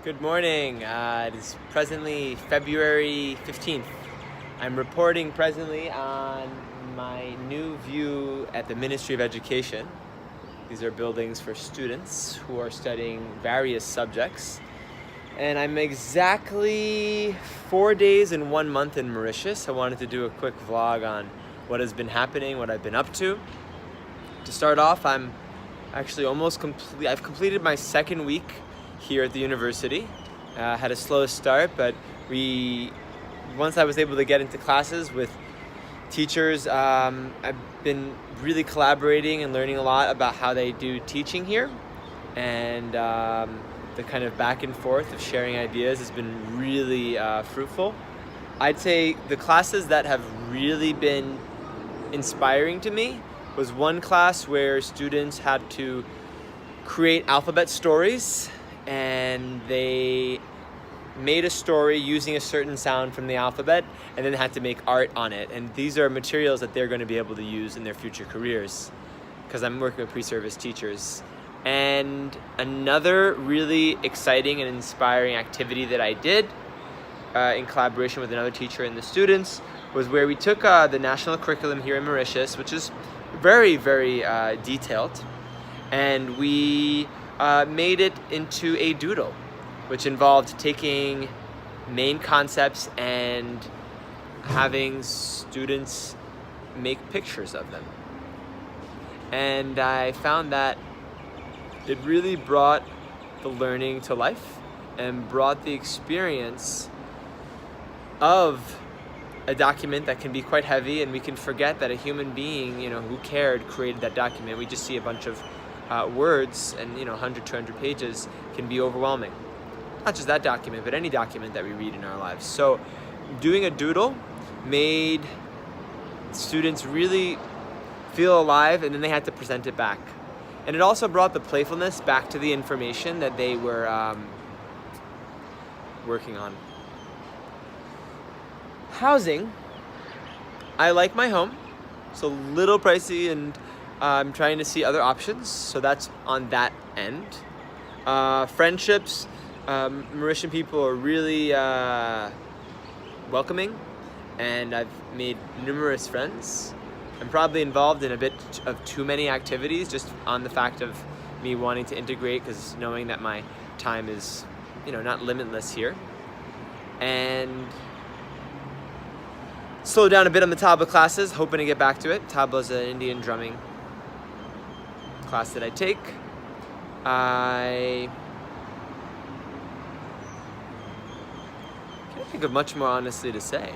Good morning. It is presently February 15th. I'm reporting presently on my new view at the Ministry of Education. These are buildings for students who are studying various subjects. And I'm exactly 4 days and 1 month in Mauritius. I wanted to do a quick vlog on what has been happening, what I've been up to. To start off, I'm actually I've completed my second week here at the university. Had a slow start, but once I was able to get into classes with teachers, I've been really collaborating and learning a lot about how they do teaching here, and the kind of back and forth of sharing ideas has been really fruitful. I'd say the classes that have really been inspiring to me was one class where students had to create alphabet stories, and they made a story using a certain sound from the alphabet and then had to make art on it. And these are materials that they're going to be able to use in their future careers, because I'm working with pre-service teachers. And another really exciting and inspiring activity that I did in collaboration with another teacher and the students was where we took the national curriculum here in Mauritius, which is very, very detailed, and we made it into a doodle, which involved taking main concepts and having students make pictures of them. And I found that it really brought the learning to life and brought the experience of a document that can be quite heavy, and we can forget that a human being, who cared, created that document. We just see a bunch of words and 100, 200 pages can be overwhelming. Not just that document, but any document that we read in our lives. So doing a doodle made students really feel alive, and then they had to present it back. And it also brought the playfulness back to the information that they were working on. Housing. I like my home. It's a little pricey, and I'm trying to see other options, so that's on that end. Friendships. Mauritian people are really welcoming, and I've made numerous friends. I'm probably involved in a bit of too many activities, just on the fact of me wanting to integrate, because knowing that my time is not limitless here. And slow down a bit on the tabla classes, hoping to get back to it. Tabla is an Indian drumming class that I take. I can't think of much more honestly to say,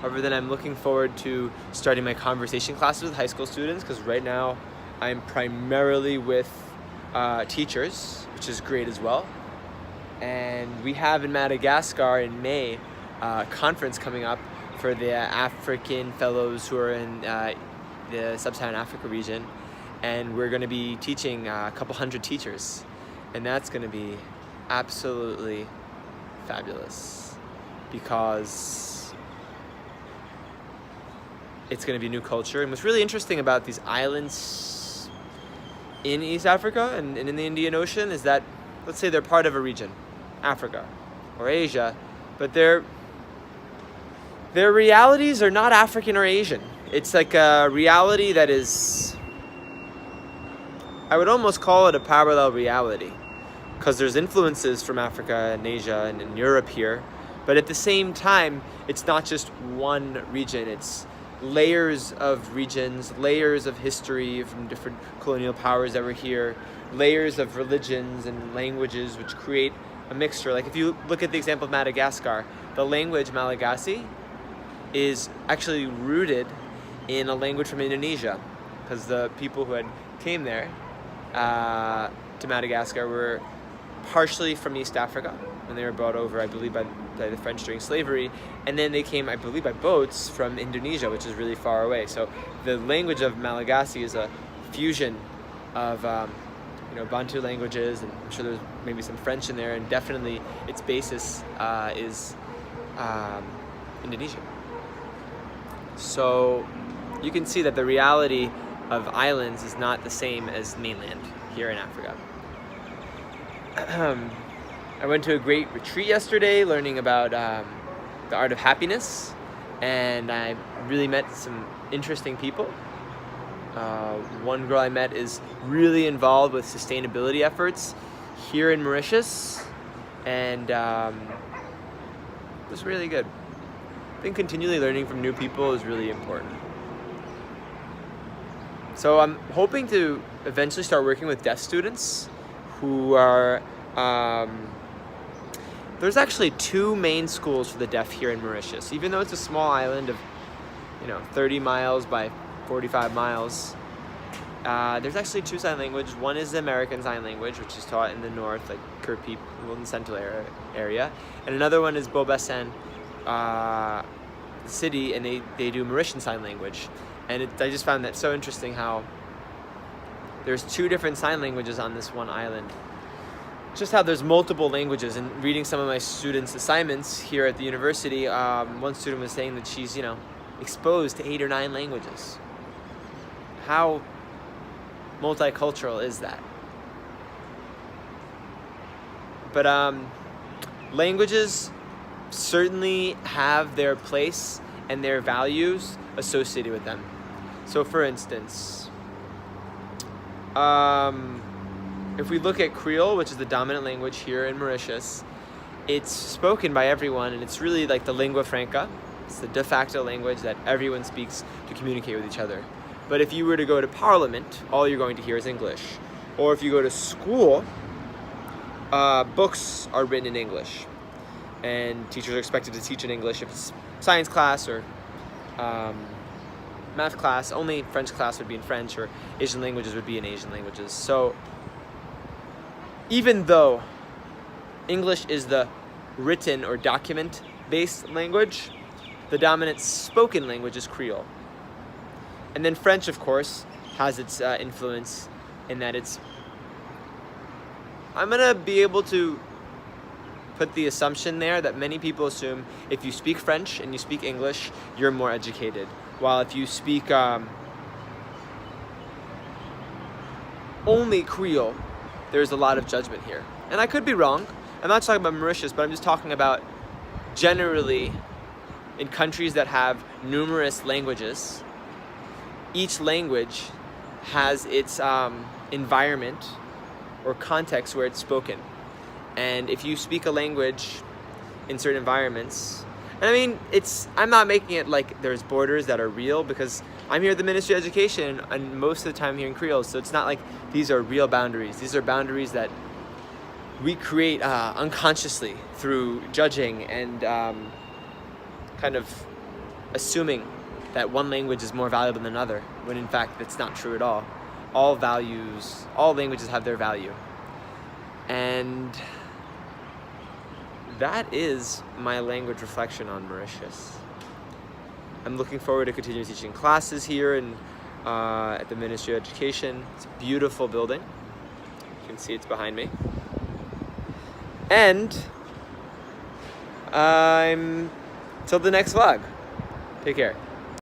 other than I'm looking forward to starting my conversation classes with high school students, because right now I'm primarily with teachers, which is great as well. And we have in Madagascar in May a conference coming up for the African fellows who are in the Sub-Saharan Africa region, and we're going to be teaching a couple hundred teachers, and that's going to be absolutely fabulous, because it's going to be a new culture. And what's really interesting about these islands in East Africa and in the Indian Ocean is that, let's say they're part of a region, Africa or Asia, but their realities are not African or Asian. It's like a reality that is, I would almost call it a parallel reality, because there's influences from Africa and Asia and in Europe here, but at the same time, it's not just one region. It's layers of regions, layers of history from different colonial powers that were here, layers of religions and languages, which create a mixture. Like if you look at the example of Madagascar, the language Malagasy is actually rooted in a language from Indonesia, because the people who had came there to Madagascar were partially from East Africa, when they were brought over, I believe, by the French during slavery, and then they came, I believe, by boats from Indonesia, which is really far away. So the language of Malagasy is a fusion of Bantu languages, and I'm sure there's maybe some French in there, and definitely its basis is Indonesian. So you can see that the reality of islands is not the same as mainland here in Africa. I went to a great retreat yesterday learning about the art of happiness, and I really met some interesting people. One girl I met is really involved with sustainability efforts here in Mauritius, and it was really good. I think continually learning from new people is really important. So I'm hoping to eventually start working with deaf students who are, there's actually 2 main schools for the deaf here in Mauritius. Even though it's a small island of, 30 miles by 45 miles, there's actually 2 sign language. One is the American Sign Language, which is taught in the north, like Kerpeep, Golden Central area. And another one is Bobasan City, and they do Mauritian Sign Language. And I just found that so interesting how there's 2 different sign languages on this one island. Just how there's multiple languages. And reading some of my students' assignments here at the university, one student was saying that she's, exposed to 8 or 9 languages. How multicultural is that? But languages certainly have their place and their values associated with them. So for instance, if we look at Creole, which is the dominant language here in Mauritius, it's spoken by everyone, and it's really like the lingua franca. It's the de facto language that everyone speaks to communicate with each other. But if you were to go to Parliament, all you're going to hear is English. Or if you go to school, books are written in English, and teachers are expected to teach in English. If it's science class or math class, only French class would be in French, or Asian languages would be in Asian languages. So even though English is the written or document-based language, the dominant spoken language is Creole. And then French, of course, has its influence in that I'm gonna be able to put the assumption there that many people assume if you speak French and you speak English, you're more educated. While if you speak only Creole, there's a lot of judgment here. And I could be wrong. I'm not talking about Mauritius, but I'm just talking about generally in countries that have numerous languages. Each language has its environment or context where it's spoken. And if you speak a language in certain environments, and I mean, I'm not making it like there's borders that are real, because I'm here at the Ministry of Education and most of the time here in Creole, so it's not like these are real boundaries. These are boundaries that we create unconsciously through judging and kind of assuming that one language is more valuable than another, when in fact that's not true at all. All languages have their value. And that is my language reflection on Mauritius. I'm looking forward to continuing teaching classes here at the Ministry of Education. It's a beautiful building. You can see it's behind me. And till the next vlog. Take care.